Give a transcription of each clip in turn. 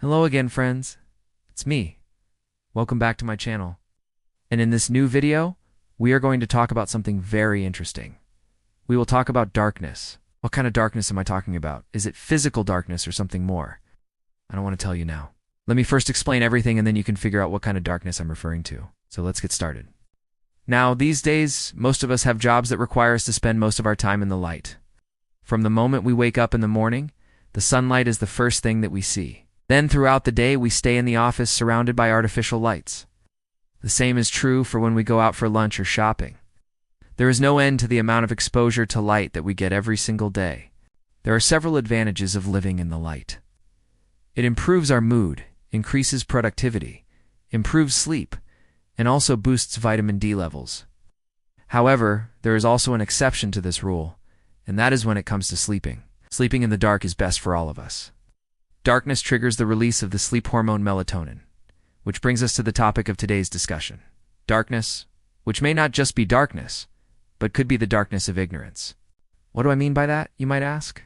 Hello again, friends. It's me. Welcome back to my channel. And in this new video, we are going to talk about something very interesting. We will talk about darkness. What kind of darkness am I talking about? Is it physical darkness or something more? I don't want to tell you now. Let me first explain everything and then you can figure out what kind of darkness I'm referring to. So let's get started. Now, these days, most of us have jobs that require us to spend most of our time in the light. From the moment we wake up in the morning, the sunlight is the first thing that we see. Then throughout the day, we stay in the office surrounded by artificial lights. The same is true for when we go out for lunch or shopping. There is no end to the amount of exposure to light that we get every single day. There are several advantages of living in the light. It improves our mood, increases productivity, improves sleep, and also boosts vitamin D levels. However, there is also an exception to this rule, and that is when it comes to sleeping. Sleeping in the dark is best for all of us. Darkness triggers the release of the sleep hormone melatonin, which brings us to the topic of today's discussion. Darkness, which may not just be darkness, but could be the darkness of ignorance. What do I mean by that, you might ask?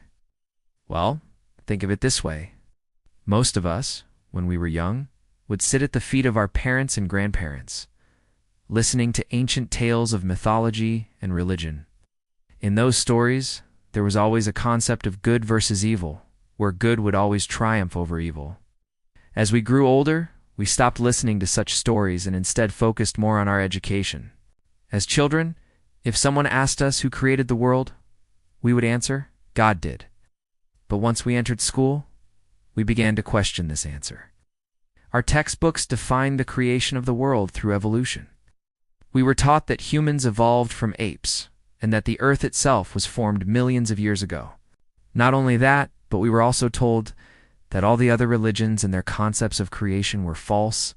Well, think of it this way. Most of us, when we were young, would sit at the feet of our parents and grandparents, listening to ancient tales of mythology and religion. In those stories, there was always a concept of good versus evil, where good would always triumph over evil. As we grew older, we stopped listening to such stories and instead focused more on our education. As children, if someone asked us who created the world, we would answer, God did. But once we entered school, we began to question this answer. Our textbooks defined the creation of the world through evolution. We were taught that humans evolved from apes, and that the earth itself was formed millions of years ago. Not only that, but we were also told that all the other religions and their concepts of creation were false.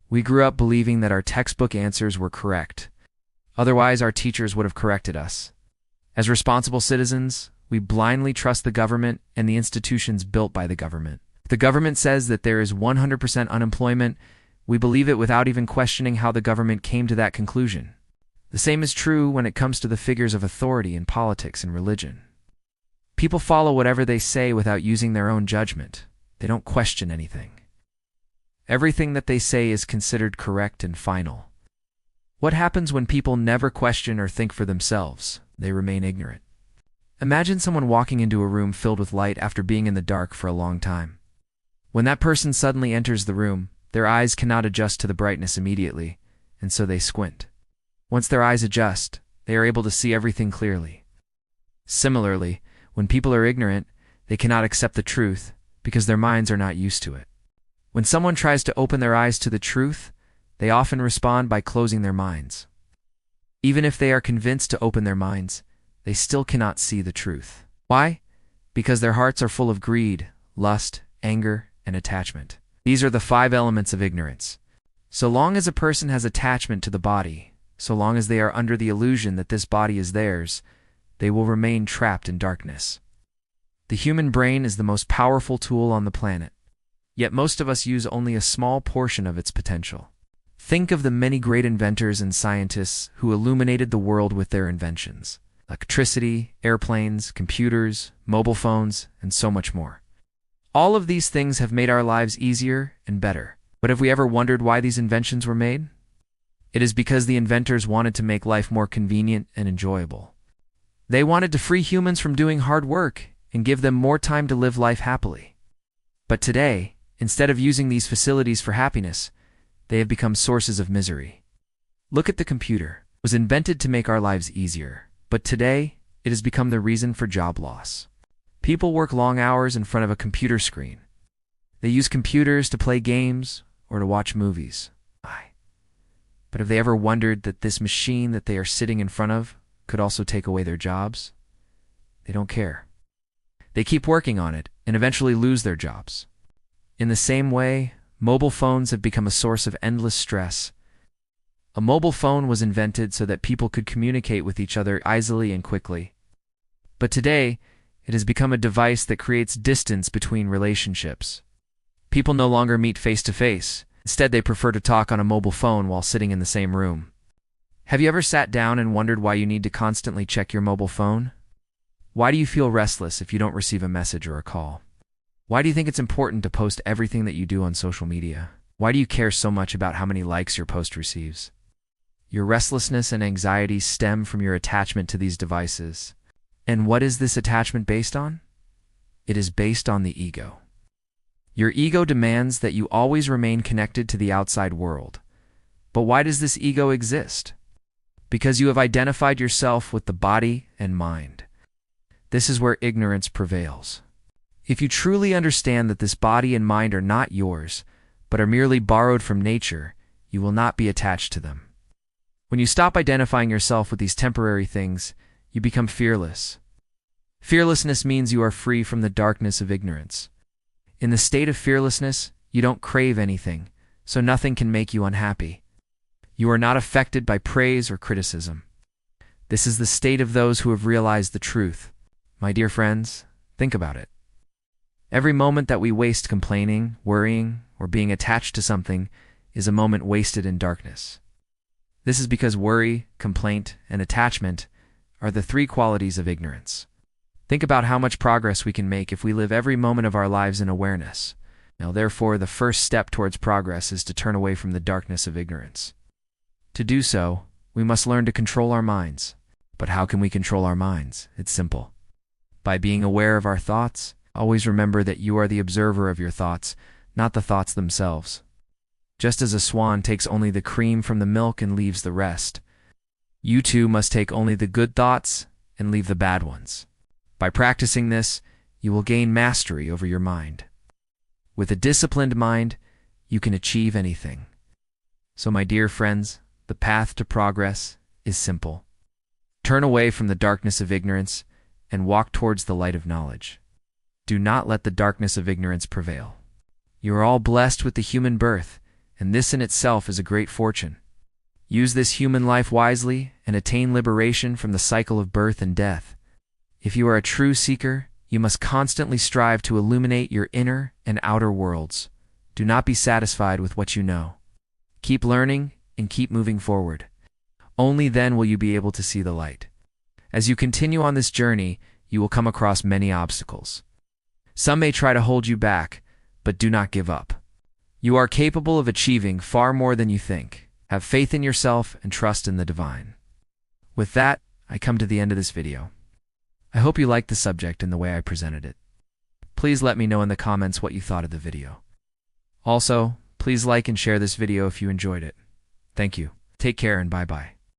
We grew up believing that our textbook answers were correct. Otherwise, our teachers would have corrected us. As responsible citizens, we blindly trust the government and the institutions built by the government. If the government says that there is 100% unemployment, we believe it without even questioning how the government came to that conclusion. The same is true when it comes to the figures of authority in politics and religion. People follow whatever they say without using their own judgment. They don't question anything. Everything that they say is considered correct and final. What happens when people never question or think for themselves? They remain ignorant. Imagine someone walking into a room filled with light after being in the dark for a long time. When that person suddenly enters the room, their eyes cannot adjust to the brightness immediately, and so they squint. Once their eyes adjust, they are able to see everything clearly. Similarly, when people are ignorant, they cannot accept the truth because their minds are not used to it. When someone tries to open their eyes to the truth, they often respond by closing their minds. Even if they are convinced to open their minds, they still cannot see the truth. Why? Because their hearts are full of greed, lust, anger, and attachment. These are the 5 elements of ignorance. So long as a person has attachment to the body, so long as they are under the illusion that this body is theirs, they will remain trapped in darkness. The human brain is the most powerful tool on the planet, yet most of us use only a small portion of its potential. Think of the many great inventors and scientists who illuminated the world with their inventions: electricity, airplanes, computers, mobile phones, and so much more. All of these things have made our lives easier and better. But have we ever wondered why these inventions were made? It is because the inventors wanted to make life more convenient and enjoyable. They wanted to free humans from doing hard work and give them more time to live life happily. But today, instead of using these facilities for happiness, they have become sources of misery. Look at the computer. It was invented to make our lives easier, but today, it has become the reason for job loss. People work long hours in front of a computer screen. They use computers to play games or to watch movies. But have they ever wondered that this machine that they are sitting in front of could also take away their jobs? They don't care. They keep working on it and eventually lose their jobs. In the same way, mobile phones have become a source of endless stress. A mobile phone was invented so that people could communicate with each other easily and quickly. But today, it has become a device that creates distance between relationships. People no longer meet face to face. Instead, they prefer to talk on a mobile phone while sitting in the same room. Have you ever sat down and wondered why you need to constantly check your mobile phone? Why do you feel restless if you don't receive a message or a call? Why do you think it's important to post everything that you do on social media? Why do you care so much about how many likes your post receives? Your restlessness and anxiety stem from your attachment to these devices. And what is this attachment based on? It is based on the ego. Your ego demands that you always remain connected to the outside world. But why does this ego exist? Because you have identified yourself with the body and mind. This is where ignorance prevails. If you truly understand that this body and mind are not yours, but are merely borrowed from nature, you will not be attached to them. When you stop identifying yourself with these temporary things, you become fearless. Fearlessness means you are free from the darkness of ignorance. In the state of fearlessness, you don't crave anything, so nothing can make you unhappy. You are not affected by praise or criticism. This is the state of those who have realized the truth. My dear friends, think about it. Every moment that we waste complaining, worrying, or being attached to something is a moment wasted in darkness. This is because worry, complaint, and attachment are the three qualities of ignorance. Think about how much progress we can make if we live every moment of our lives in awareness. Now, therefore, the first step towards progress is to turn away from the darkness of ignorance. To do so, we must learn to control our minds. But how can we control our minds? It's simple. By being aware of our thoughts, always remember that you are the observer of your thoughts, not the thoughts themselves. Just as a swan takes only the cream from the milk and leaves the rest, you too must take only the good thoughts and leave the bad ones. By practicing this, you will gain mastery over your mind. With a disciplined mind, you can achieve anything. So, my dear friends, the path to progress is simple. Turn away from the darkness of ignorance and walk towards the light of knowledge. Do not let the darkness of ignorance prevail. You are all blessed with the human birth, and this in itself is a great fortune. Use this human life wisely and attain liberation from the cycle of birth and death. If you are a true seeker, you must constantly strive to illuminate your inner and outer worlds. Do not be satisfied with what you know. Keep learning and keep moving forward. Only then will you be able to see the light. As you continue on this journey, you will come across many obstacles. Some may try to hold you back, but do not give up. You are capable of achieving far more than you think. Have faith in yourself and trust in the divine. With that, I come to the end of this video. I hope you liked the subject and the way I presented it. Please let me know in the comments what you thought of the video. Also, please like and share this video if you enjoyed it. Thank you. Take care and bye-bye.